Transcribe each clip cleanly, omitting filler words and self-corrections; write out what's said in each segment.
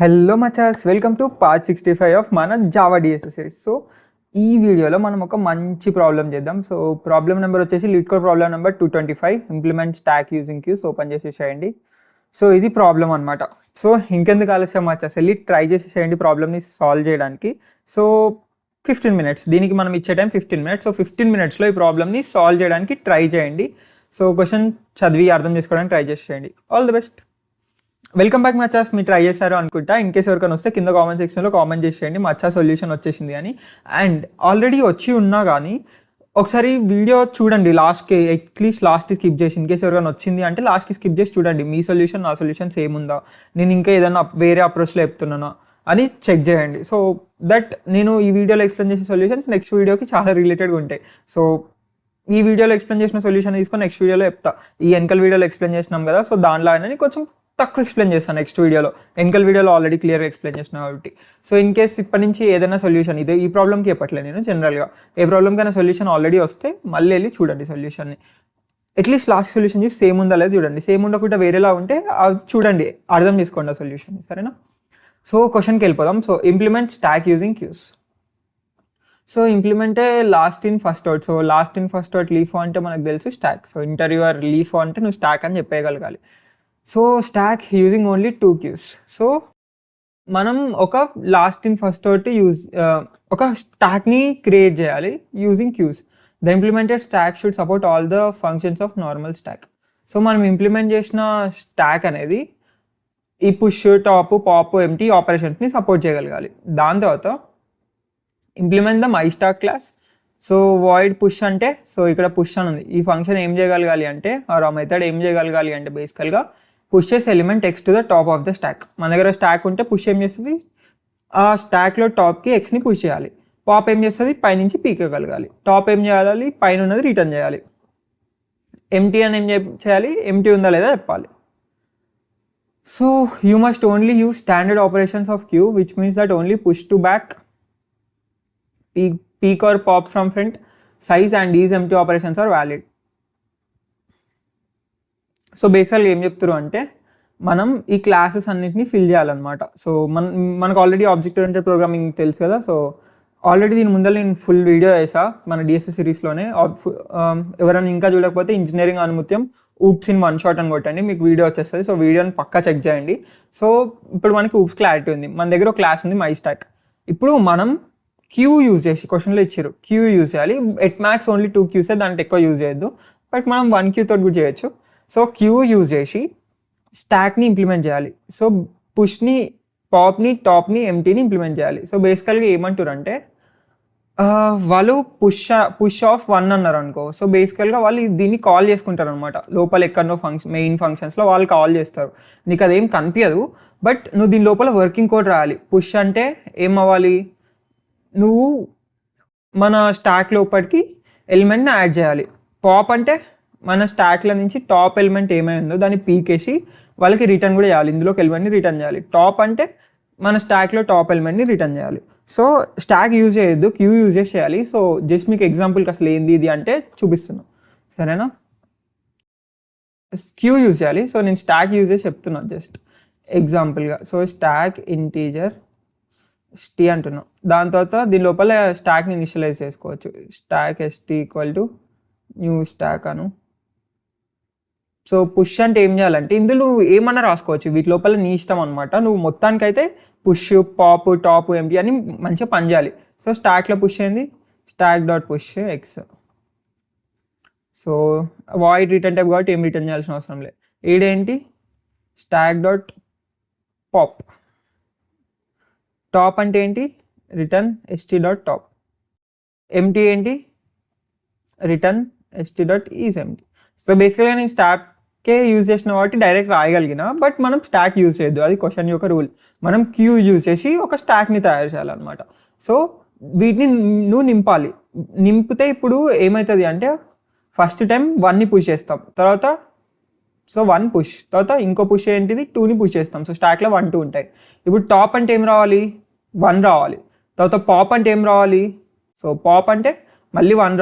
Hello మచాస్, welcome to part 65 of మన Java DSS series. So ఈ వీడియోలో మనం ఒక మంచి ప్రాబ్లం చేద్దాం. సో ప్రాబ్లం నెంబర్ వచ్చేసి LeetCode problem number 225, implement stack using queues. Open చేసేసేయండి. సో ఇది ప్రాబ్లం అనమాట. సో ఇంకెందుకు ఆలస్యం మచాస్, వెళ్ళి ట్రై చేసేసేయండి ప్రాబ్లమ్ని సాల్వ్ చేయడానికి. సో 15 minutes, దీనికి మనం ఇచ్చే టైం 15 minutes. సో 15 minutesలో ఈ ప్రాబ్లమ్ని సాల్వ్ చేయడానికి ట్రై చేయండి. సో క్వశ్చన్ చదివి అర్థం చేసుకోవడానికి ట్రై చేసేయండి. All the best. Welcome back మచాస్. మీరు ట్రై చేశారు అనుకుంటా. ఇన్ కేసు ఎవరికైనా వస్తే కింద కామెంట్ సెక్షన్లో కామెంట్ చేసేయండి మచ్చా సొల్యూషన్ వచ్చేసింది అని. అండ్ ఆల్రెడీ వచ్చి ఉన్నా కానీ ఒకసారి వీడియో చూడండి లాస్ట్కి, అట్లీస్ట్ లాస్ట్కి స్కిప్ చేసి. ఇన్ కేసు ఎవరికైనా వచ్చింది అంటే లాస్ట్కి స్కిప్ చేసి చూడండి. మీ సొల్యూషన్ నా సొల్యూషన్ సేమ్ ఉందా, నేను ఇంకా ఏదైనా వేరే అప్రోచ్లో చెప్తున్నానా అని చెక్ చేయండి. సో దట్ నేను ఈ వీడియోలో ఎక్స్ప్లెయిన్ చేసే సొల్యూషన్స్ నెక్స్ట్ వీడియోకి చాలా రిలేటెడ్గా ఉంటాయి. సో ఈ వీడియోలో ఎక్స్ప్లెయిన్ చేసిన సొల్యూషన్ తీసుకొని నెక్స్ట్ వీడియోలో చెప్తా. ఈ వెనకల వీడియోలో ఎక్స్ప్లెయిన్ చేసినాం కదా, సో దానిలో అయినా కొంచెం తక్కువ ఎక్స్ప్లెయిన్ చేస్తాను నెక్స్ట్ వీడియోలో. వెనకల వీడియోలో ఆల్రెడీ క్లియర్గా ఎక్స్ప్లెయిన్ చేసిన కాబట్టి. సో ఇన్ కేస్ ఇప్పటి నుంచి ఏదైనా సొల్యూషన్, ఇదే ఈ ప్రాబ్లమ్కి చెప్పట్లేదు నేను, జనరల్గా ఏ ప్రాబ్లమ్కైనా సొల్యూషన్ ఆల్రెడీ వస్తే మళ్ళీ వెళ్ళి చూడండి సొల్యూషన్ని. అట్లీస్ట్ లాస్ట్ సొల్యూషన్ చూసి సేమ్ ఉందా లేదు చూడండి. సేమ్ ఉండకుండా వేరేలా ఉంటే అది చూడండి, అర్థం చేసుకోండి ఆ సొల్యూషన్, సరేనా? సో క్వశ్చన్కి వెళ్ళిపోదాం. So implement stack using queues. So ఇంప్లిమెంటే last in first out. So last in first out LIFO అంటే మనకు తెలుసు స్టాక్. సో ఇంటర్వ్యూర్ లీఫ్ అంటే నువ్వు స్టాక్ అని చెప్పేయగలగాలి. So stack using only 2 queues. So మనం ఒక లాస్ట్ ఇన్ ఫస్ట్ అవుట్ ఒక స్టాక్ని క్రియేట్ చేయాలి using queues. The implemented stack should support all the functions of normal stack. So మనం ఇంప్లిమెంట్ చేసిన స్టాక్ అనేది ఈ పుష్, టాప్, పాప్, ఎంటీ ఆపరేషన్స్ని సపోర్ట్ చేయగలగాలి. దాని తర్వాత implement the my stack class. So void push అంటే, సో ఇక్కడ పుష్ అని ఉంది, ఈ ఫంక్షన్ ఏం చేయగలగాలి అంటే, ఆర్ ఆ మెథడ్ ఏం చేయగలగాలి అంటే బేసికల్గా pushes element X to the top of the stock. మన దగ్గర స్టాక్ ఉంటే పుష్ ఏం చేస్తుంది, ఆ స్టాక్లో టాప్కి ఎక్స్ని పుష్ చేయాలి. పాప్ ఏం చేస్తుంది, పైనుంచి పీకగలగాలి. టాప్ ఏం చేయాలి, పైన ఉన్నది రిటర్న్ చేయాలి. ఎంటీ అని ఏం చేయాలి, ఎంటీ ఉందా లేదా చెప్పాలి. So you must only use standard operations of Q, which means that only push to back, peek or pop from front, size and these empty operations are valid. So బేసికల్గా ఏం చెప్తారు అంటే మనం ఈ క్లాసెస్ అన్నింటినీ ఫిల్ చేయాలన్నమాట. So మనకు already object oriented programming తెలుసు కదా. సో ఆల్రెడీ దీని ముందర నేను ఫుల్ వీడియో వేసా మన డిఎస్ఎస్ సిరీస్లోనే. ఎవరైనా ఇంకా చూడకపోతే ఇంజనీరింగ్ అనుమత్యం ఊప్స్ ఇన్ వన్ షాట్ అని కొట్టండి, మీకు వీడియో వచ్చేస్తుంది. సో వీడియోని పక్కా చెక్ చేయండి. సో ఇప్పుడు మనకి ఊప్స్ క్లారిటీ ఉంది. మన దగ్గర ఒక క్లాస్ ఉంది మై స్టాక్. ఇప్పుడు మనం క్యూ యూజ్ చేసి, క్వశ్చన్లో ఇచ్చారు క్యూ యూజ్ చేయాలి. ఎట్ మ్యాక్స్ ఓన్లీ 2 queues, దాంట్లో ఎక్కువ యూజ్ చేయొద్దు, బట్ మనం 1 queue తోటి కూడా చేయొచ్చు. సో క్యూ యూజ్ చేసి స్టాక్ని ఇంప్లిమెంట్ చేయాలి. సో పుష్ని, పాప్ని, టాప్ని, ఎంటీని ఇంప్లిమెంట్ చేయాలి. సో బేసికల్గా ఏమంటారు అంటే వాళ్ళు పుష్ ఆఫ్ 1 అన్నారు అనుకో. సో బేసికల్గా వాళ్ళు దీన్ని కాల్ చేసుకుంటారు అనమాట. లోపల ఎక్కడనో మెయిన్ ఫంక్షన్స్లో వాళ్ళు కాల్ చేస్తారు. నీకు అదేం కనిపించదు, బట్ నువ్వు దీని లోపల వర్కింగ్ కోడ్ రాయాలి. పుష్ అంటే ఏమవ్వాలి, నువ్వు మన స్టాక్ లోపలికి ఎలిమెంట్ని యాడ్ చేయాలి. పాప్ అంటే మన స్టాక్ల నుంచి టాప్ ఎలిమెంట్ ఏమైందో దాన్ని పీకేసి వాళ్ళకి రిటర్న్ కూడా చేయాలి, ఇందులోకి ఎలిమెంట్ని రిటర్న్ చేయాలి. టాప్ అంటే మన స్టాక్లో టాప్ ఎలిమెంట్ని రిటర్న్ చేయాలి. సో స్టాక్ యూజ్ చేయొద్దు, క్యూ యూజ్ చేయాలి. సో జస్ట్ మీకు ఎగ్జాంపుల్కి అసలు ఏంది ఇది అంటే చూపిస్తున్నాను, సరేనా? క్యూ యూజ్ చేయాలి. సో నేను స్టాక్ యూజ్ చేసి చెప్తున్నాను జస్ట్ ఎగ్జాంపుల్గా. సో స్టాక్ ఇంటీజర్ st అంటున్నాం. దాని తర్వాత దీని లోపల స్టాక్ని ఇనిషియలైజ్ చేసుకోవచ్చు. Stock st equal to new stock Anu. So push అంటే ఏం చేయాలంటే ఇందులో నువ్వు ఏమన్నా రాసుకోవచ్చు, వీటి లోపల నీ ఇష్టం అనమాట. నువ్వు మొత్తానికైతే పుష్, పాప్, టాప్, ఎంటీ అని మంచిగా పని చేయాలి. సో స్టాక్లో పుష్ అయింది, stack dot push X. So void return type కాబట్టి ఏం రిటర్న్ చేయాల్సిన అవసరం లేదు. ఏడేంటి, స్టాక్ డాట్ పాప్. టాప్ అంటే ఏంటి, return st dot top. Empty ఏంటి, return st dot is empty. So బేసికల్గా నేను స్టాక్కే యూజ్ చేసిన కాబట్టి డైరెక్ట్ రాయగలిగిన, బట్ మనం స్టాక్ యూజ్ చేయొద్దు, అది క్వశ్చన్ యొక్క రూల్. మనం క్యూ యూజ్ చేసి ఒక స్టాక్ని తయారు చేయాలన్నమాట. సో వీటిని నువ్వు నింపాలి. నింపితే ఇప్పుడు ఏమవుతుంది అంటే ఫస్ట్ టైం 1ని పుష్ చేస్తాం, తర్వాత సో 1 పుష్, తర్వాత ఇంకో పుష్ ఏంటిది 2ని పుష్ చేస్తాం. సో స్టాక్లో 1, 2 ఉంటాయి. ఇప్పుడు టాప్ అంటే ఏం రావాలి, 1 రావాలి. తర్వాత పాప్ అంటే ఏం రావాలి, సో పాప్ అంటే మళ్ళీ 1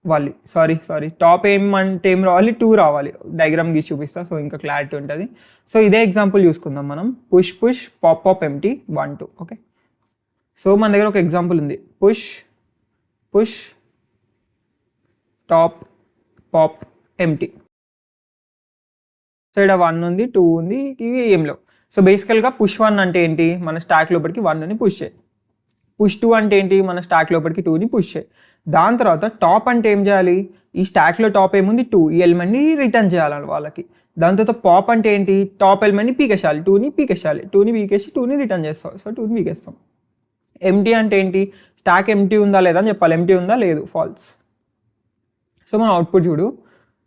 వాలి. సారీ టాప్ ఏమంటే ఏం రావాలి, 2 రావాలి. డయాగ్రామ్ గీసి చూపిస్తా, సో ఇంకా క్లారిటీ ఉంటుంది. సో ఇదే ఎగ్జాంపుల్ చూసుకుందాం మనం. Push pop empty 1 2. Okay, so మన దగ్గర ఒక ఎగ్జాంపుల్ ఉంది. Push top pop empty. So ఇక్కడ 1 ఉంది, 2 ఉంది, ఇవి ఏం లేవు. సో బేసికల్గా పుష్ 1 అంటే ఏంటి, మన స్టాక్ లోపలికి 1ని పుష్ చేయి. పుష్ 2 అంటే ఏంటి, మన స్టాక్ లోపలికి 2ని పుష్ చేయి. దాని తర్వాత టాప్ అంటే ఏం చేయాలి, ఈ స్టాక్లో టాప్ ఏముంది 2, ఈ ఎలిమెంట్ని రిటర్న్ చేయాలి వాళ్ళకి. దాని తర్వాత పాప్ అంటే ఏంటి, టాప్ ఎలిమెంట్ని పీకేసాలి, 2ని పీకేసాలి, 2ని పీకేసి 2ని రిటర్న్ చేస్తాం. సో 2ని పీకేస్తాం. ఎంటీ అంటే ఏంటి, స్టాక్ ఎంటీ ఉందా లేదా అని చెప్పాలి. ఎంటీ ఉందా, లేదు, ఫాల్స్. సో మన అవుట్పుట్ చూడు.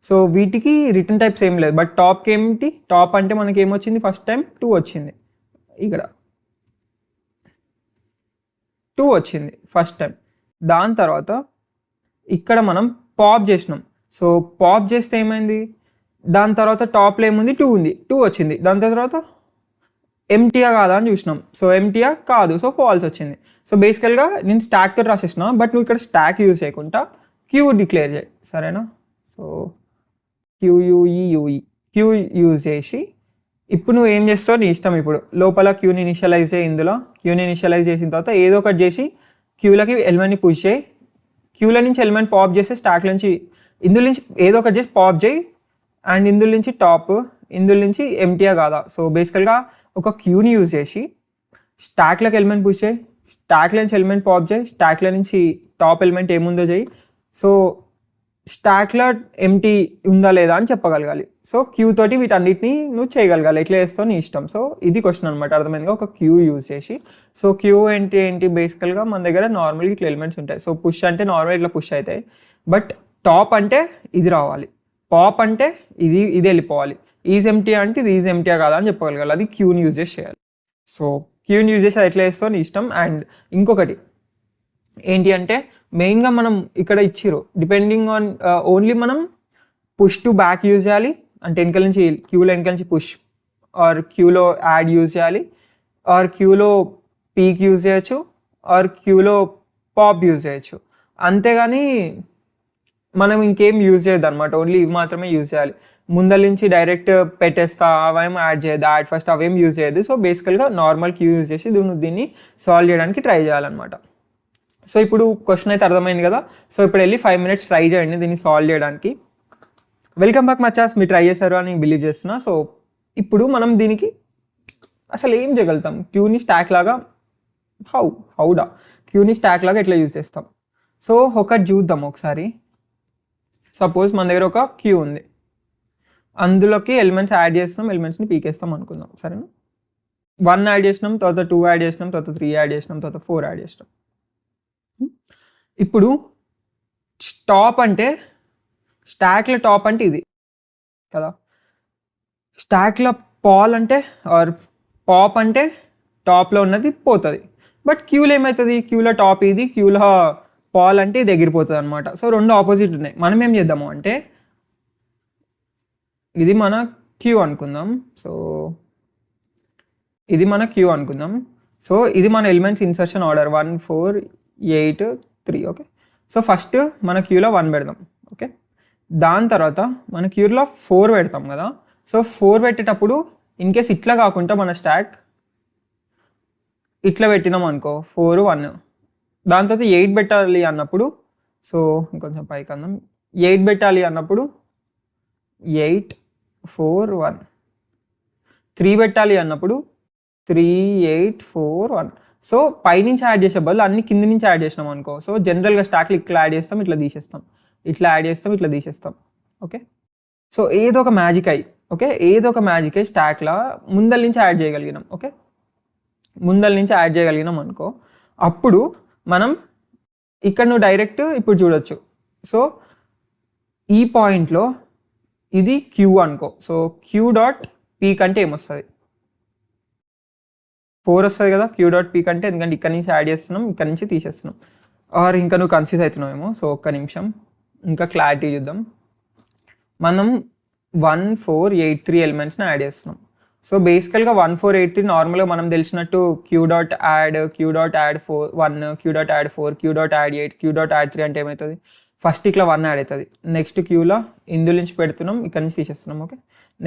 సో వీటికి రిటర్న్ టైప్స్ ఏం లేదు, బట్ టాప్కి ఏమిటి, టాప్ అంటే మనకి ఏమొచ్చింది, ఫస్ట్ టైం 2 వచ్చింది. ఇక్కడ 2 వచ్చింది ఫస్ట్ టైం. దాని తర్వాత ఇక్కడ మనం పాప్ చేసినాం. సో పాప్ చేస్తే ఏమైంది, దాని తర్వాత టాప్లో ఏముంది, 2 ఉంది, 2 వచ్చింది. దాని తర్వాత ఎంటీయా కాదా అని చూసినాం. సో ఎంటీయా కాదు, సో ఫాల్స్ వచ్చింది. సో బేసికల్గా నేను స్టాక్తో రాసేసిన, బట్ నువ్వు ఇక్కడ స్టాక్ యూజ్ చేయకుండా క్యూ డిక్లేర్ చేయి, సరేనా. సో క్యూ యూజ్ చేసి ఇప్పుడు నువ్వు ఏం చేస్తావు నీ ఇష్టం. ఇప్పుడు లోపల క్యూని ఇనిషియలైజ్ చేయి. ఇందులో క్యూని ఇనిషియలైజ్ చేసిన తర్వాత ఏదో ఒకటి చేసి క్యూలకి ఎలిమెంట్ని పుష్ చేయి. క్యూల నుంచి ఎలిమెంట్ పాప్ చేస్తే స్టాక్ నుంచి ఇందులో నుంచి ఏదో ఒకటి చేసి పాప్ చేయి. అండ్ ఇందులో నుంచి టాప్, ఇందులో నుంచి ఎంటీయా కాదా. సో బేసికల్గా ఒక క్యూని యూజ్ చేసి స్టాక్లకు ఎలిమెంట్ పుష్ చేయి, స్టాక్ల నుంచి ఎలిమెంట్ పాప్ చేయి, స్టాక్ల నుంచి టాప్ ఎలిమెంట్ ఏముందో చేయి. సో స్టాక్లో ఎంటీ ఉందా లేదా అని చెప్పగలగాలి. సో క్యూ తోటి వీటన్నిటిని నువ్వు చేయగలగాలి. ఎట్లా చేస్తావు నీ ఇష్టం. సో ఇది క్వశ్చన్ అనమాట, అర్థమైందిగా. ఒక క్యూ యూజ్ చేసి. సో క్యూ ఏంటి బేసికల్గా మన దగ్గర నార్మల్గా ఇట్లా ఎలిమెంట్స్ ఉంటాయి. సో పుష్ అంటే నార్మల్ ఇట్లా పుష్ అవుతాయి, బట్ టాప్ అంటే ఇది రావాలి, పాప్ అంటే ఇది వెళ్ళిపోవాలి, ఈజ్ ఎంటీ అంటే ఇది ఈజ్ ఎంటీయా కాదా అని చెప్పగలగాలి. అది క్యూని యూజ్ చేసి చేయాలి. సో క్యూని యూజ్ చేసి అది ఎట్లా చేస్తావు నీ ఇష్టం. అండ్ ఇంకొకటి ఏంటి అంటే మెయిన్గా మనం ఇక్కడ ఇచ్చిర్రు డిపెండింగ్ ఆన్ ఓన్లీ మనం పుష్ టు బ్యాక్ యూజ్ చేయాలి, అంటే వెనకాల నుంచి క్యూలో వెనకాల నుంచి పుష్, ఆర్ క్యూలో యాడ్ యూజ్ చేయాలి, ఆర్ క్యూలో పీక్ యూజ్ చేయొచ్చు, ఆర్ క్యూలో పాప్ యూజ్ చేయొచ్చు. అంతేగాని మనం ఇంకేం యూజ్ చేయొద్దు అనమాట. ఓన్లీ ఇవి మాత్రమే యూజ్ చేయాలి. ముందర నుంచి డైరెక్ట్ పెట్టేస్తా అవేం యాడ్ చేయొద్దు, యాడ్ ఫస్ట్ అవేం యూజ్ చేయొద్దు. సో బేసికల్గా నార్మల్ క్యూ యూజ్ చేసి దీన్ని సాల్వ్ చేయడానికి ట్రై చేయాలన్నమాట. సో ఇప్పుడు క్వశ్చన్ అయితే అర్థమైంది కదా. సో ఇప్పుడు వెళ్ళి 5 minutes ట్రై చేయండి దీన్ని సాల్వ్ చేయడానికి. వెల్కమ్ బ్యాక్ మచాస్, మీరు ట్రై చేశారు అని బిలీవ్ చేస్తున్నా. సో ఇప్పుడు మనం దీనికి అసలు ఏం చేయగలుగుతాం, క్యూని స్టాక్ లాగా హౌడా క్యూని స్టాక్ లాగా ఎట్లా యూజ్ చేస్తాం. సో ఒకటి చూద్దాం ఒకసారి. సపోజ్ మన దగ్గర ఒక క్యూ ఉంది, అందులోకి ఎలిమెంట్స్ యాడ్ చేస్తున్నాం, ఎలిమెంట్స్ని పీకేస్తాం అనుకుందాం, సరేనా. 1 యాడ్ చేసినాం, తర్వాత 2 యాడ్ చేసినాం, తర్వాత 3 యాడ్ చేసినాం, తర్వాత 4 యాడ్ చేసినాం. ఇప్పుడు టాప్ అంటే స్టాక్ల టాప్ అంటే ఇది కదా, స్టాక్ల పాల్ అంటే ఆర్ పాప్ అంటే టాప్లో ఉన్నది పోతుంది. బట్ క్యూలో ఏమవుతుంది, క్యూలో టాప్ ఇది, క్యూలో పాల్ అంటే ఇది ఎగిరిపోతుంది అనమాట. సో రెండు ఆపోజిట్ ఉన్నాయి. మనం ఏం చేద్దాము అంటే ఇది మన క్యూ అనుకుందాం. సో ఇది మన క్యూ అనుకుందాం. సో ఇది మన elements insertion order 1 4 8 3. Okay, so first మన క్యూలో 1 పెడదాం. ఓకే, దాని తర్వాత మన క్యూలో 4 పెడతాం కదా. సో 4 పెట్టేటప్పుడు ఇన్ కేస్ ఇట్లా కాకుండా మన స్టాక్ ఇట్లా పెట్టినాం అనుకో, 4 1. దాని తర్వాత 8 పెట్టాలి అన్నప్పుడు, సో ఇంకొంచెం పైకి అందాం, 8 పెట్టాలి అన్నప్పుడు 8 4 1. 3 పెట్టాలి అన్నప్పుడు 3 8 4 1. సో పైనుంచి యాడ్ చేసే బదులు అన్ని కింది నుంచి యాడ్ చేసినాం అనుకో. సో జనరల్గా స్టాక్లు ఇట్లా యాడ్ చేస్తాం, ఇట్లా తీసేస్తాం, ఇట్లా యాడ్ చేస్తాం, ఇట్లా తీసేస్తాం. ఓకే, సో ఏదో ఒక మ్యాజిక్ అయ్యి, ఓకే, ఏదో ఒక మ్యాజిక్ అయ్యి స్టాక్లా ముందల నుంచి యాడ్ చేయగలిగినాం. ఓకే, ముందల నుంచి యాడ్ చేయగలిగినాం అనుకో, అప్పుడు మనం ఇక్కడ నువ్వు డైరెక్ట్ ఇప్పుడు చూడొచ్చు. సో ఈ పాయింట్లో ఇది క్యూ అనుకో. సో క్యూ డాట్ పీక్ అంటే ఏమొస్తుంది, 4 వస్తుంది కదా క్యూ డాట్ పీక్ అంటే, ఎందుకంటే ఇక్కడ నుంచి యాడ్ చేస్తున్నాం, ఇక్కడ నుంచి తీసేస్తున్నాం. ఆర్ ఇంకా నువ్వు కన్ఫ్యూజ్ అవుతున్నావేమో. సో ఒక్క నిమిషం ఇంకా క్లారిటీ చూద్దాం. మనం 1 4 8 3 ఎలిమెంట్స్ని యాడ్ చేస్తున్నాం. సో బేసికల్గా 1 4 8 3 నార్మల్గా మనం తెలిసినట్టు queue dot add 4 1, queue dot add 4, queue dot add 8, queue dot add 3 అంటే ఏమవుతుంది, ఫస్ట్ ఇట్లా 1 యాడ్ అవుతుంది. నెక్స్ట్ క్యూలో ఇందులో నుంచి పెడుతున్నాం, ఇక్కడ నుంచి తీసేస్తున్నాం. ఓకే,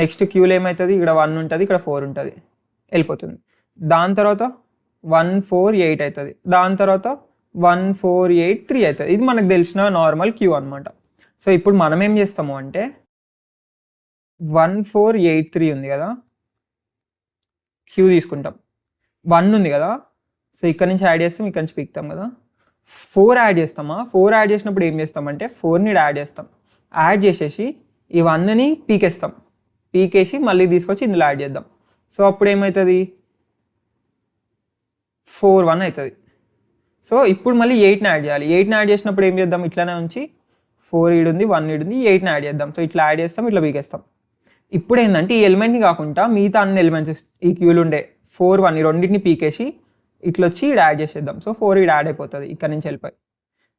నెక్స్ట్ క్యూలో ఏమవుతుంది, ఇక్కడ 1 ఉంటుంది, ఇక్కడ 4 ఉంటుంది, వెళ్ళిపోతుంది. దాని తర్వాత 1 4 8 అవుతుంది. దాని తర్వాత 1 4 8 3 అవుతుంది. ఇది మనకు తెలిసిన నార్మల్ క్యూ అనమాట. సో ఇప్పుడు మనం ఏం చేస్తాము అంటే 1 4 8 3 ఉంది కదా, క్యూ తీసుకుంటాం. 1 ఉంది కదా, సో ఇక్కడ నుంచి యాడ్ చేస్తాం, ఇక్కడ నుంచి పీకుతాం కదా. 4 యాడ్ చేస్తామా, 4 యాడ్ చేసినప్పుడు ఏం చేస్తామంటే 4ని యాడ్ చేస్తాం. యాడ్ చేసేసి ఈ 1ని పీకేస్తాం, పీకేసి మళ్ళీ తీసుకొచ్చి ఇందులో యాడ్ చేద్దాం. సో అప్పుడు ఏమవుతుంది, 4 1 అవుతుంది. సో ఇప్పుడు మళ్ళీ 8ని యాడ్ చేయాలి. 8ని యాడ్ చేసినప్పుడు ఏం చేద్దాం, ఇట్లానే ఉంచి 4 ఈడు ఉంది, 1 ఈడు ఉంది, 8ని యాడ్ చేద్దాం. సో ఇట్లా యాడ్ చేస్తాం, ఇట్లా పీకేస్తాం. ఇప్పుడు ఏంటంటే ఈ ఎలిమెంట్ని కాకుండా మిగతా అన్ని ఎలిమెంట్స్ ఈ క్యూలు ఉండే 4 1 ఈ రెండింటిని పీకేసి ఇట్లా వచ్చి ఇక్కడ యాడ్ చేసేద్దాం. సో 4 ఇక్కడ యాడ్ అయిపోతుంది, ఇక్కడ నుంచి వెళ్ళిపోయి.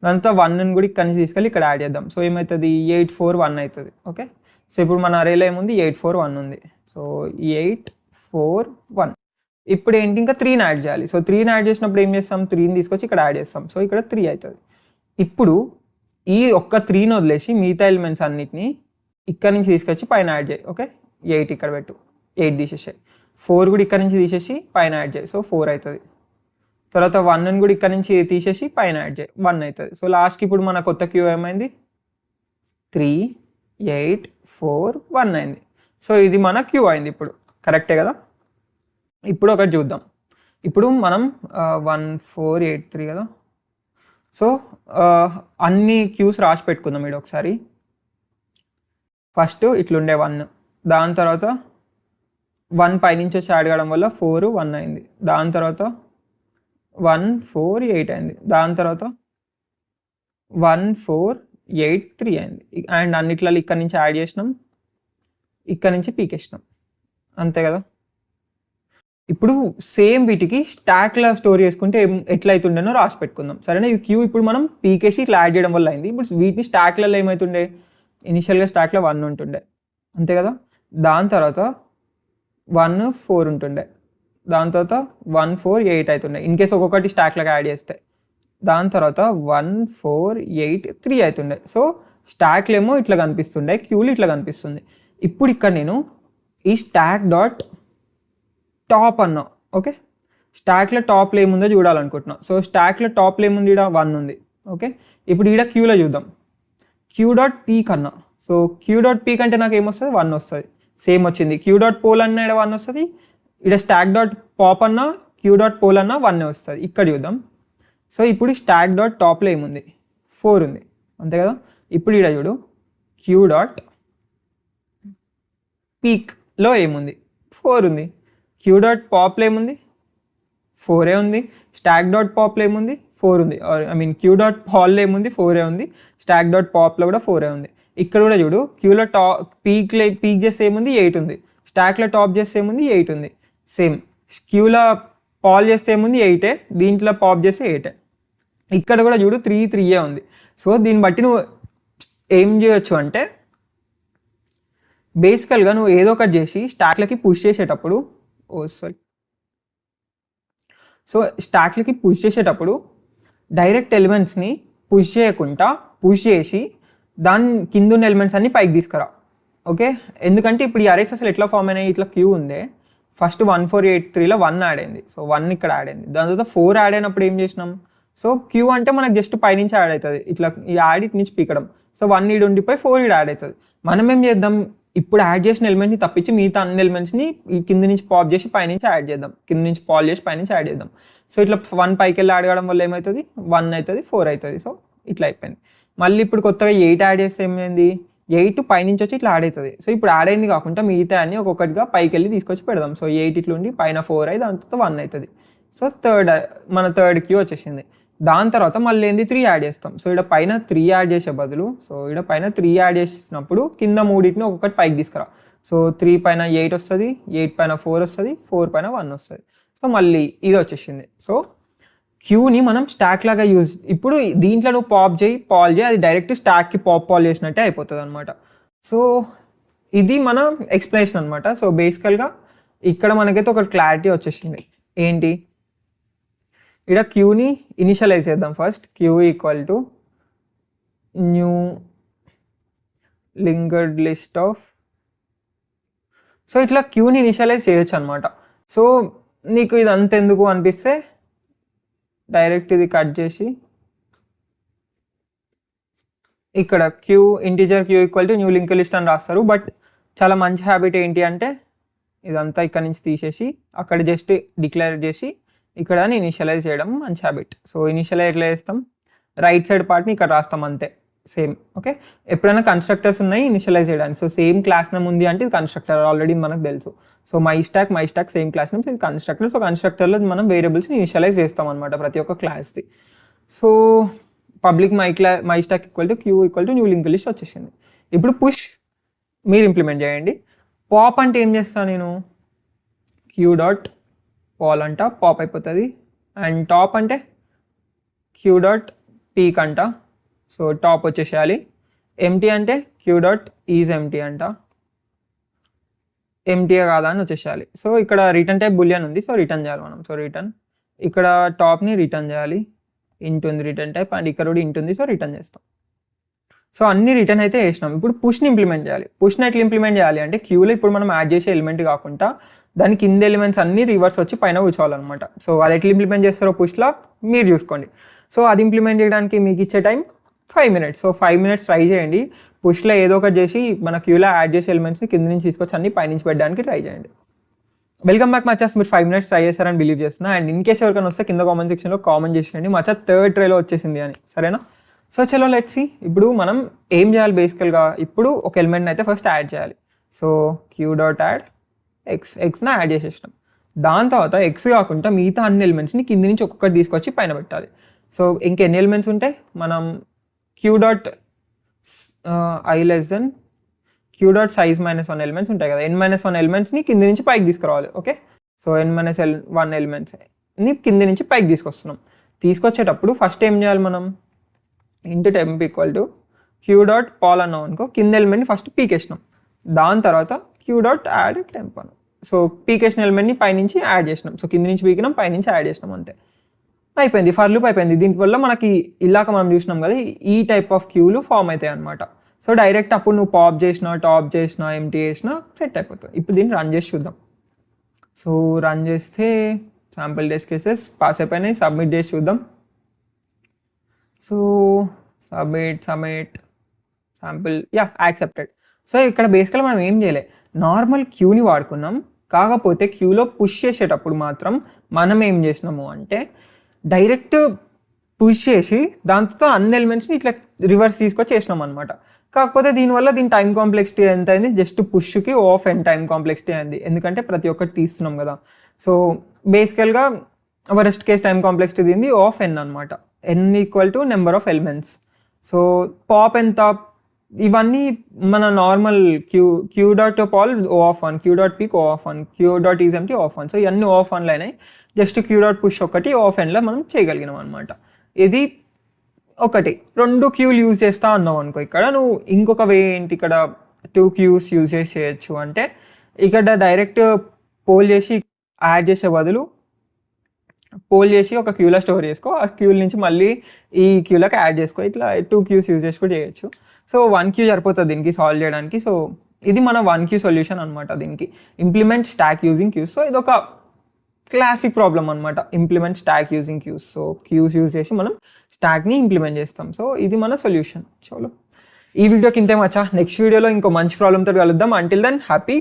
దాంతో 1ని కూడా ఇక్కడ నుంచి తీసుకెళ్ళి ఇక్కడ యాడ్ చేద్దాం. సో ఏమవుతుంది, 8 4 1 అవుతుంది. ఓకే, సో ఇప్పుడు మన అరేలో ఏముంది, 8 4 1 ఉంది. సో 8 4 1. ఇప్పుడు ఏంటి, ఇంకా 3ని యాడ్ చేయాలి. సో 3ని యాడ్ చేసినప్పుడు ఏం చేస్తాం, 3ని తీసుకొచ్చి ఇక్కడ యాడ్ చేస్తాం. సో ఇక్కడ 3 అవుతుంది. ఇప్పుడు ఈ ఒక్క 3ని వదిలేసి మిగతా ఎలిమెంట్స్ అన్నిటిని ఇక్కడ నుంచి తీసుకొచ్చి పైన యాడ్ చేయి. ఓకే, 8 ఇక్కడ పెట్టు, 8 తీసేసాయి. 4 కూడా ఇక్కడ నుంచి తీసేసి పైన యాడ్ చేయి. సో 4 అవుతుంది. తర్వాత 1ని కూడా ఇక్కడ నుంచి తీసేసి పైన యాడ్ చేయి, 1 అవుతుంది. సో లాస్ట్కి ఇప్పుడు మన కొత్త క్యూ ఏమైంది, 3 8 4 1 అయింది. సో ఇది మన క్యూ అయింది. ఇప్పుడు కరెక్టే కదా. ఇప్పుడు ఒకటి చూద్దాం. ఇప్పుడు మనం 1 4 8 3 కదా. సో అన్ని క్యూస్ రాసి పెట్టుకుందాం ఇక్కడ ఒకసారి. ఫస్ట్ ఇట్లుండే 1, దాని తర్వాత 1 పైనుంచి వచ్చి యాడ్ కావడం వల్ల 4 1 అయింది. దాని తర్వాత 1 4 8 అయింది. దాని తర్వాత 1 4 8 3 అయింది. అండ్ అన్నిట్లలో ఇక్కడ నుంచి యాడ్ చేసినాం, ఇక్కడ నుంచి పీకేసినాం, అంతే కదా. ఇప్పుడు సేమ్ వీటికి స్టాక్లా స్టోర్ చేసుకుంటే ఎట్లా అవుతుండేనో రాసి పెట్టుకుందాం, సరేనా. ఇది క్యూ ఇప్పుడు మనం పీకేసి ఇట్లా యాడ్ చేయడం వల్ల అయింది. ఇప్పుడు వీటిని స్టాక్లలో ఏమవుతుండే, ఇనిషియల్గా స్టాక్లో 1 ఉంటుండే, అంతే కదా. దాని తర్వాత 1 4 ఉంటుండే, దాని తర్వాత 1 4 8 అవుతుండే ఇన్ కేస్ ఒక్కొక్కటి స్టాక్లకు యాడ్ చేస్తే. దాని తర్వాత 1 4 8 3 అవుతుండే. సో స్టాక్లు ఏమో ఇట్లా కనిపిస్తుండే, క్యూలు ఇట్లా కనిపిస్తుంది. ఇప్పుడు ఇక్కడ నేను ఈ స్టాక్ డాట్ టాప్ అన్నా. ఓకే, స్టాక్లో టాప్లో ఏముందో చూడాలనుకుంటున్నా. సో స్టాక్లో టాప్లో ఏముంది, ఇక్కడ 1 ఉంది. ఓకే, ఇప్పుడు ఇక్కడ క్యూలో చూద్దాం. క్యూ డాట్ పీక్ అన్నా. సో క్యూ డాట్ పీక్ అంటే నాకు ఏమొస్తుంది, 1 వస్తుంది. సేమ్ వచ్చింది. క్యూ డాట్ పోల్ అన్న ఇక్కడ 1 వస్తుంది. ఇక్కడ స్టాక్ డాట్ పాప్ అన్న, క్యూ డాట్ పోల్ అన్న 1 వస్తుంది. ఇక్కడ చూద్దాం. సో ఇప్పుడు స్టాక్ డాట్ టాప్లో ఏముంది, 4 ఉంది, అంతే కదా. ఇప్పుడు ఇక్కడ చూడు, క్యూ డాట్ పీక్లో ఏముంది, 4 ఉంది. క్యూ డాట్ పాప్లో ఏముంది, 4 ఉంది. స్టాక్ డాట్ పాప్లో ఏముంది, 4 ఉంది. క్యూ డాట్ హాల్లో ఏముంది, 4 ఉంది. స్టాక్ డాట్ పాప్లో కూడా 4 ఉంది. ఇక్కడ కూడా చూడు, క్యూలో పీక్ చేస్తే ఏముంది, 8 ఉంది. స్టాక్లో టాప్ చేస్తే ఏముంది, 8 ఉంది. సేమ్ క్యూలో పాల్ చేస్తే ఏముంది, 8. దీంట్లో పాప్ చేస్తే 8. ఇక్కడ కూడా చూడు 3 3 ఉంది. సో దీన్ని బట్టి నువ్వు ఏం చేయొచ్చు అంటే, బేసికల్గా నువ్వు ఏదో ఒకటి చేసి స్టాక్లకి పుష్ చేసేటప్పుడు స్టాక్లకి పుష్ చేసేటప్పుడు డైరెక్ట్ ఎలిమెంట్స్ని పుష్ చేయకుండా పుష్ చేసి దాని కింద ఉన్న ఎలిమెంట్స్ అన్ని పైకి తీసుకురా. ఓకే, ఎందుకంటే ఇప్పుడు ఈ అరేస్ అసలు ఎట్లా ఫామ్ అయినాయి, ఇట్లా క్యూ ఉందే. ఫస్ట్ 1 4 8 3లో 1 యాడ్ అయింది. సో 1 ఇక్కడ యాడ్ అయింది. దాని తర్వాత 4 యాడ్ అయినప్పుడు ఏం చేసినాం, సో క్యూ అంటే మనకు జస్ట్ పైనుంచి యాడ్ అవుతుంది, ఇట్లా ఈ యాడ్ ఇటు నుంచి పీకడం. సో 1 ఈడు ఉండిపోయి 4 ఈడు యాడ్ అవుతుంది. మనం ఏం చేద్దాం, ఇప్పుడు యాడ్ చేసిన ఎలిమెంట్ని తప్పించి మిగతా అన్ని ఎలిమెంట్స్ని ఈ కింద నుంచి పాప్ చేసి పైనుంచి యాడ్ చేద్దాం, కింద నుంచి పాల్ చేసి పైనుంచి యాడ్ చేద్దాం. సో ఇట్లా 1 పైకి వెళ్ళి యాడ్ కావడం వల్ల ఏమవుతుంది, 1 అవుతుంది, 4 అవుతుంది. సో ఇట్లా అయిపోయింది. మళ్ళీ ఇప్పుడు కొత్తగా 8 యాడ్ చేస్తే ఏమైంది, 8 పైనుంచి వచ్చి ఇట్లా యాడ్ అవుతుంది. సో ఇప్పుడు యాడ్ అయింది కాకుండా మిగతా అన్ని ఒక్కొక్కటిగా పైకి వెళ్ళి తీసుకొచ్చి పెడదాం. సో 8 ఇట్లా ఉండి పైన 4 అయ్యి దాని తర్వాత 1 అవుతుంది. సో మన థర్డ్ క్యూ వచ్చేసింది. దాని తర్వాత మళ్ళీ ఏంది 3 యాడ్ చేస్తాం. సో ఇక్కడ పైన 3 యాడ్ చేసే బదులు, సో ఇక్కడ పైన 3 యాడ్ చేసినప్పుడు కింద మూడింటిని ఒక్కొక్కటి పైకి తీసుకురా. సో 3 పైన 8 వస్తుంది, 8 పైన 4 వస్తుంది, 4 పైన 1 వస్తుంది. సో మళ్ళీ ఇది వచ్చేసింది. సో క్యూని మనం స్టాక్ లాగా యూజ్, ఇప్పుడు దీంట్లో నువ్వు పాల్ చేయి, అది డైరెక్ట్ స్టాక్కి పాల్ చేసినట్టే అయిపోతుంది అనమాట. సో ఇది మన ఎక్స్ప్లెనేషన్ అనమాట. సో బేసికల్గా ఇక్కడ మనకైతే ఒక క్లారిటీ వచ్చేసింది. ఏంటి, ఇక్కడ క్యూని ఇనిషియలైజ్ చేద్దాం. First queue equal to new linked list of. So ఇట్లా క్యూని ఇనిషియలైజ్ చేయొచ్చు అనమాట. సో నీకు ఇది అంతెందుకు అనిపిస్తే డైరెక్ట్ ఇది కట్ చేసి ఇక్కడ queue integer queue equal to new link list అని రాస్తారు. బట్ చాలా మంచి హ్యాబిట్ ఏంటి అంటే ఇదంతా ఇక్కడ నుంచి తీసేసి అక్కడ జస్ట్ డిక్లేర్ చేసి ఇక్కడ ఇనిషియలైజ్ చేయడం మంచి హ్యాబిట్. సో ఇనిషియలైజ్ ఎట్లా చేస్తాం, రైట్ సైడ్ పార్ట్ని ఇక్కడ రాస్తాం అంతే, సేమ్. ఓకే, ఎప్పుడైనా కన్స్ట్రక్టర్స్ ఉన్నాయి ఇనిషియలైజ్ చేయడానికి. సో సేమ్ క్లాస్ నేమ్ ఉంది అంటే ఇది కన్స్ట్రక్టర్, ఆల్రెడీ మనకు తెలుసు. So my stack same class names, ఇది కన్స్ట్రక్టర్. సో కన్స్ట్రక్టర్లో మనం వేరియబుల్స్ని ఇనిషియలైజ్ చేస్తాం అనమాట ప్రతి ఒక్క క్లాస్ది. So public my stack equal to Q equal to new link list వచ్చేసింది. ఇప్పుడు పుష్ మీరు ఇంప్లిమెంట్ చేయండి. పాప్ అంటే ఏం చేస్తాను నేను, క్యూ డాట్ పాల్ అంట, పాప్ అయిపోతుంది. అండ్ టాప్ అంటే క్యూ డాట్ పీక్ అంట, సో టాప్ వచ్చేసేయాలి. ఎంటీ అంటే క్యూ డాట్ ఈజ్ ఎంటీ అంట, ఎంటీఏ కాదా అని వచ్చేసేయాలి. సో ఇక్కడ రిటర్న్ టైప్ బులియన్ ఉంది, సో రిటర్న్ చేయాలి మనం. సో రిటర్న్ ఇక్కడ టాప్ని రిటర్న్ చేయాలి, ఇంట్ ఉంది రిటర్న్ టైప్, అండ్ ఇక్కడ కూడా ఇంట్ ఉంది, సో రిటర్న్ చేస్తాం. సో అన్ని రిటర్న్ అయితే చేసినాం. ఇప్పుడు పుష్ని ఇంప్లిమెంట్ చేయాలి. పుష్ని ఎట్లా ఇంప్లిమెంట్ చేయాలి అంటే క్యూలో ఇప్పుడు మనం యాడ్ చేసే ఎలిమెంట్ కాకుండా దాని కింద ఎలిమెంట్స్ అన్ని రివర్స్ వచ్చి పైన కూర్చోవాలన్నమాట. సో అది ఎట్లా ఇంప్లిమెంట్ చేస్తారో పుష్లా మీరు చూసుకోండి. సో అది ఇంప్లిమెంట్ చేయడానికి మీకు ఇచ్చే time 5 minutes. So 5 minutes try చేయండి. పుష్లో ఏదో ఒకటి చేసి మన క్యూలో యాడ్ చేసే ఎలిమెంట్స్ని కింద నుంచి తీసుకొచ్చి అన్ని పైనుంచి పెట్టడానికి ట్రై చేయండి. వెల్కమ్ బ్యాక్ మచాస్. మీరు 5 minutes ట్రై చేస్తారని బిలీవ్ చేస్తున్నా. అండ్ ఇన్ కేస్ ఎవరికైనా వస్తే కింద కామెంట్ సెక్షన్లో కామెంట్ చేసేయండి మచా 3rd tryలో వచ్చేసింది అని, సరేనా? సో చలో లెట్స్ సీ. ఇప్పుడు మనం ఏం చేయాలి బేసికల్గా, ఇప్పుడు ఒక ఎలిమెంట్ని అయితే ఫస్ట్ యాడ్ చేయాలి. సో క్యూ డాట్ యాడ్ ఎక్స్ని యాడ్ చేసేసినాం. దాని తర్వాత ఎక్స్ కాకుండా మిగతా అన్ని ఎలిమెంట్స్ని కింద నుంచి ఒక్కొక్కటి తీసుకొచ్చి పైన పెట్టాలి. సో ఇంకెన్ని ఎలిమెంట్స్ ఉంటాయి, మనం queue dot i less than queue dot size -1 elements ఉంటాయి కదా, n-1 ఎలిమెంట్స్ని కింద నుంచి పైకి తీసుకురావాలి. ఓకే, సో n-1 ఎలిమెంట్స్ని కింద నుంచి పైకి తీసుకొస్తున్నాం. తీసుకొచ్చేటప్పుడు ఫస్ట్ ఏం చేయాలి మనం, int temp equal to queue dot poll అన్నాం అనుకో, కింద ఎలిమెంట్ని ఫస్ట్ పీకేసినాం. దాని తర్వాత క్యూ డాట్ యాడ్ టెంప్ అన్నాం. సో పీకేసిన ఎలిమెంట్ని పైనుంచి యాడ్ చేసినాం. సో కింద నుంచి పీకినాం, పైనుంచి యాడ్ చేసినాం, అంతే అయిపోయింది. ఫర్ లూప్ అయిపోయింది. దీనివల్ల మనకి ఇలాక మనం చూసినాం కదా, ఈ టైప్ ఆఫ్ క్యూలు ఫామ్ అవుతాయి అనమాట. సో డైరెక్ట్ అప్పుడు నువ్వు పాప్ చేసినా, టాప్ చేసినా, ఎంటీ చేసినా సెట్ అయిపోతుంది. ఇప్పుడు దీన్ని రన్ చేసి చూద్దాం. సో రన్ చేస్తే శాంపుల్ టెస్ట్ కేసెస్ పాస్ అయిపోయినాయి. సబ్మిట్ చేసి చూద్దాం. So submit sample accepted. So ఇక్కడ బేసికల్గా మనం ఏం చేయలే, నార్మల్ క్యూని వాడుకున్నాం. కాకపోతే క్యూలో పుష్ చేసేటప్పుడు మాత్రం మనం ఏం చేసినాము అంటే డైరెక్ట్ పుష్ చేసి దాంతో అన్ని ఎలిమెంట్స్ని ఇట్లా రివర్స్ తీసుకొచ్చి చేసినాం అనమాట. కాకపోతే దీనివల్ల దీని టైం కాంప్లెక్సిటీ ఎంత అయింది, జస్ట్ పుష్కి ఆఫ్ అండ్ టైం కాంప్లెక్సిటీ అయింది, ఎందుకంటే ప్రతి ఒక్కటి తీస్తున్నాం కదా. సో బేసికల్గా వరస్ట్ కేస్ టైం కాంప్లెక్సిటీ దీనిది ఆఫ్ ఎన్ అనమాట, n equal to number of elements. So pop ఎంత, ఇవన్నీ మన normal Q dot pop of 1, queue dot peek of 1, queue dot is empty of 1. So ఇవన్నీ ఆఫ్ 1 అయినాయి. Just Q dot push ఒకటి of ఎన్లో మనం చేయగలిగినాం అనమాట. ఇది ఒకటి. 2 క్యూలు యూజ్ చేస్తా అన్నావు అనుకో, ఇక్కడ నువ్వు ఇంకొక వే ఏంటి, ఇక్కడ 2 క్యూస్ యూజ్ చేసి చేయొచ్చు. అంటే ఇక్కడ డైరెక్ట్ పోల్ చేసి యాడ్ చేసే బదులు పోల్ చేసి ఒక క్యూలో స్టోర్ చేసుకో, ఆ క్యూల నుంచి మళ్ళీ ఈ క్యూలోకి యాడ్ చేసుకో, ఇట్లా 2 క్యూస్ యూజ్ చేసి కూడా చేయొచ్చు. సో 1 క్యూ సరిపోతుంది దీనికి సాల్వ్ చేయడానికి. సో ఇది మన 1 క్యూ సొల్యూషన్ అనమాట దీనికి, implement stack using queues. So ఇది ఒక క్లాసిక్ ప్రాబ్లం అనమాట, implement stack using queues. So queues use చేసి మనం స్టాక్ని ఇంప్లిమెంట్ చేస్తాం. సో ఇది మన సొల్యూషన్. చలో ఈ వీడియోకి ఇంతే మచ్చా. నెక్స్ట్ వీడియోలో ఇంకో మంచి ప్రాబ్లంతో కలుద్దాం. Until then happy